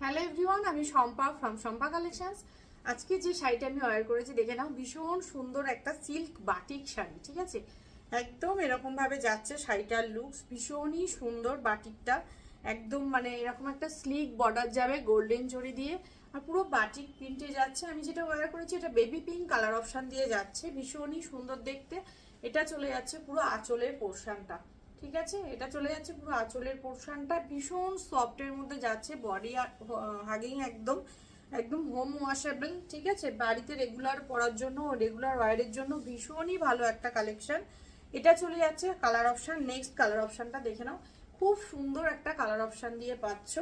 Hello everyone, আমি Shampa from Shampa collections. আজকে যে শাড়িটা আমি অর্ডার করেছি দেখে নাও, ভীষণ সুন্দর একটা সিল্ক বাটিক শাড়ি। ঠিক আছে, একদম এরকম ভাবে যাচ্ছে শাড়িটার লুকস, ভীষণই সুন্দর। বাটিকটা একদম মানে এরকম একটা স্লিক বর্ডার যাবে গোল্ডেন জরি দিয়ে, আর পুরো বাটিক প্রিন্টে যাচ্ছে। আমি যেটা অর্ডার করেছি এটা বেবি পিঙ্ক কালার অপশন দিয়ে যাচ্ছে, ভীষণই সুন্দর দেখতে। এটা চলে যাচ্ছে পুরো আঁচলের পোর্শনটা। ঠিক আছে, এটা চলে যাচ্ছে পুরো আঁচলের পোর্শনটা, ভীষণ সফটের মধ্যে যাচ্ছে। বডি হাগিং একদম একদম হোম ওয়াশেবল। ঠিক আছে, বাড়িতে রেগুলার পরার জন্য, রেগুলার ওয়ারের জন্য ভীষণই ভালো একটা কালেকশন। এটা চলে যাচ্ছে কালার অপশন। নেক্সট কালার অপশনটা দেখে নাও, খুব সুন্দর একটা কালার অপশন দিয়ে পাচ্ছ।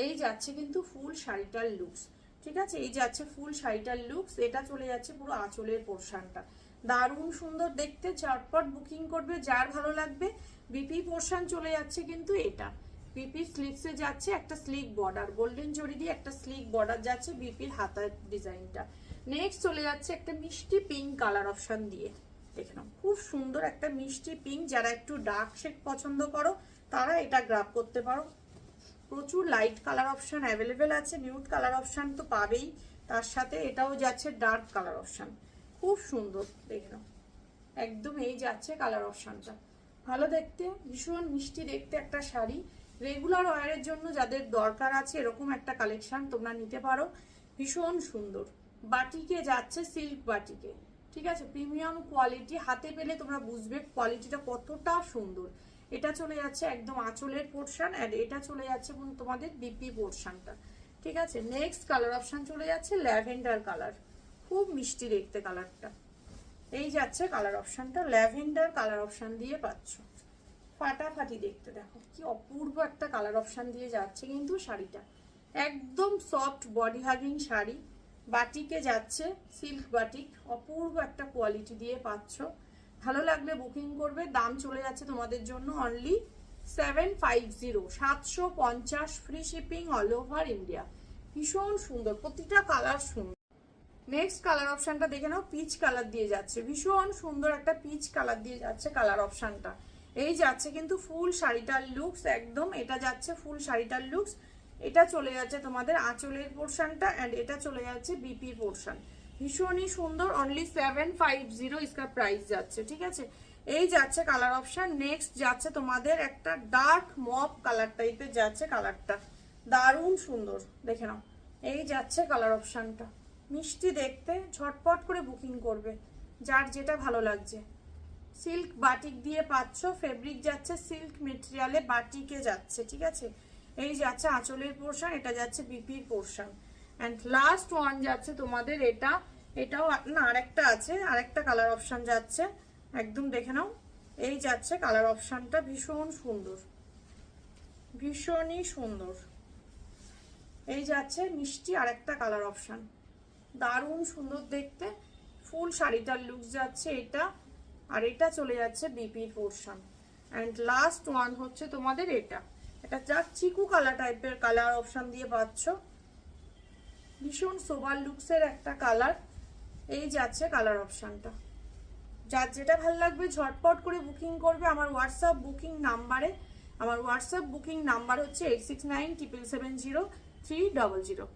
এই যাচ্ছে কিন্তু ফুল শাড়িটার লুকস। ঠিক আছে, এই যাচ্ছে ফুল শাড়িটার লুকস। এটা চলে যাচ্ছে পুরো আঁচলের পোর্শনটা, দারুণ সুন্দর দেখতে। ঝটপট বুকিং করবে যার ভালো লাগবে। বিপি পোর্শন চলে যাচ্ছে কিন্তু এটা বিপি স্লিভসে যাচ্ছে একটা স্লিক বর্ডার, গোল্ডেন জরি দিয়ে একটা স্লিক বর্ডার যাচ্ছে বিপির হাতার ডিজাইনটা। নেক্সট চলে যাচ্ছে একটা মিষ্টি পিঙ্ক কালার অপশন দিয়ে। দেখে নাও, খুব সুন্দর একটা মিষ্টি পিঙ্ক। যারা একটু ডার্ক শেড পছন্দ করো তারা এটা গ্রাব করতে পারো। প্রচুর লাইট কালার অপশন অ্যাভেলেবেল আছে, নিউড কালার অপশন তো পাবেই, তার সাথে এটাও যাচ্ছে ডার্ক কালার অপশন। খুব সুন্দর, দেখে নাও একদম এই যাচ্ছে কালার অপশনটা, ভালো দেখতে, ভীষণ মিষ্টি দেখতে একটা শাড়ি। রেগুলার ওয়ারের জন্য যাদের দরকার আছে এরকম একটা কালেকশন তোমরা নিতে পারো। ভীষণ সুন্দর বাটিকে যাচ্ছে, সিল্ক বাটিকে। ঠিক আছে, প্রিমিয়াম কোয়ালিটি, হাতে পেলে তোমরা বুঝবে কোয়ালিটিটা কতটা সুন্দর। এটা চলে যাচ্ছে একদম আঁচলের পোর্শন, আর এটা চলে যাচ্ছে তোমাদের বিপি পোর্শনটা। ঠিক আছে, নেক্সট কালার অপশন চলে যাচ্ছে ল্যাভেন্ডার কালার, খুব মিষ্টি দেখতে কালারটা। এই যাচ্ছে কালার অপশনটা, ল্যাভেন্ডার কালার অপশন দিয়ে পাচ্ছ, ফাটাফাটি দেখতে। দেখো কি অপূর্ব একটা কালার অপশন দিয়ে যাচ্ছে কিন্তু শাড়িটা, একদম সফট বডি হাগিং শাড়ি, বাটিকে যাচ্ছে সিল্ক বাটিক, অপূর্ব একটা কোয়ালিটি দিয়ে পাচ্ছ। ভালো লাগলে বুকিং করবে। দাম চলে যাচ্ছে তোমাদের জন্য only 750, 750, free shipping all over India. ভীষণ সুন্দর, প্রতিটা কালার সুন্দর। নেক্সট কালার অপশনটা দেখে নাও, পিচ কালার দিয়ে যাচ্ছে, ভীষণ সুন্দর একটা পিচ কালার দিয়ে যাচ্ছে কালার অপশনটা। এই যাচ্ছে কিন্তু ফুল শাড়িটার লুকস, একদম এটা যাচ্ছে ফুল শাড়িটার লুকস। এটা চলে যাচ্ছে তোমাদের আঁচলের পোর্শনটা, অ্যান্ড এটা চলে যাচ্ছে বিপি পোর্শন। ভীষণই সুন্দর, অনলি 750 ইসকা প্রাইস যাচ্ছে। ঠিক আছে, এই যাচ্ছে কালার অপশন। নেক্সট যাচ্ছে তোমাদের একটা ডার্ক মপ কালার টাইপের যাচ্ছে কালারটা, দারুণ সুন্দর দেখে নাও। এই যাচ্ছে কালার অপশনটা, মিষ্টি দেখতে, ঝটপট করে বুকিং করবে যার যেটা ভালো লাগছে। সিল্ক বাটিক দিয়ে পাচ্ছ, ফেব্রিক যাচ্ছে সিল্ক মেটেরিয়ালে, বাটিকে যাচ্ছে। ঠিক আছে, এই যাচ্ছে আঁচলের পোর্শন, এটা যাচ্ছে বিপির পোর্শন, অ্যান্ড লাস্ট ওয়ান যাচ্ছে তোমাদের এটা। এটাও না, আরেকটা আছে, আরেকটা কালার অপশন যাচ্ছে, একদম দেখে নাও। এই যাচ্ছে কালার অপশনটা, ভীষণ সুন্দর, ভীষণই সুন্দর। এই যাচ্ছে মিষ্টি আরেকটা কালার অপশন, দারুণ সুন্দর দেখতে। ফুল শাড়িটার লুক যাচ্ছে এটা, আর এটা চলে যাচ্ছে বিপির পোর্শন, অ্যান্ড লাস্ট ওয়ান হচ্ছে তোমাদের এটা। এটা যা চিকু কালার টাইপের কালার অপশন দিয়ে পাচ্ছ, ভীষণ সোবার লুকসের একটা কালার। এই যাচ্ছে কালার অপশনটা, যার যেটা ভালো লাগবে ঝটপট করে বুকিং করবে আমার হোয়াটসঅ্যাপ বুকিং নাম্বারে। আমার হোয়াটসঅ্যাপ বুকিং নাম্বার হচ্ছে 8697703000।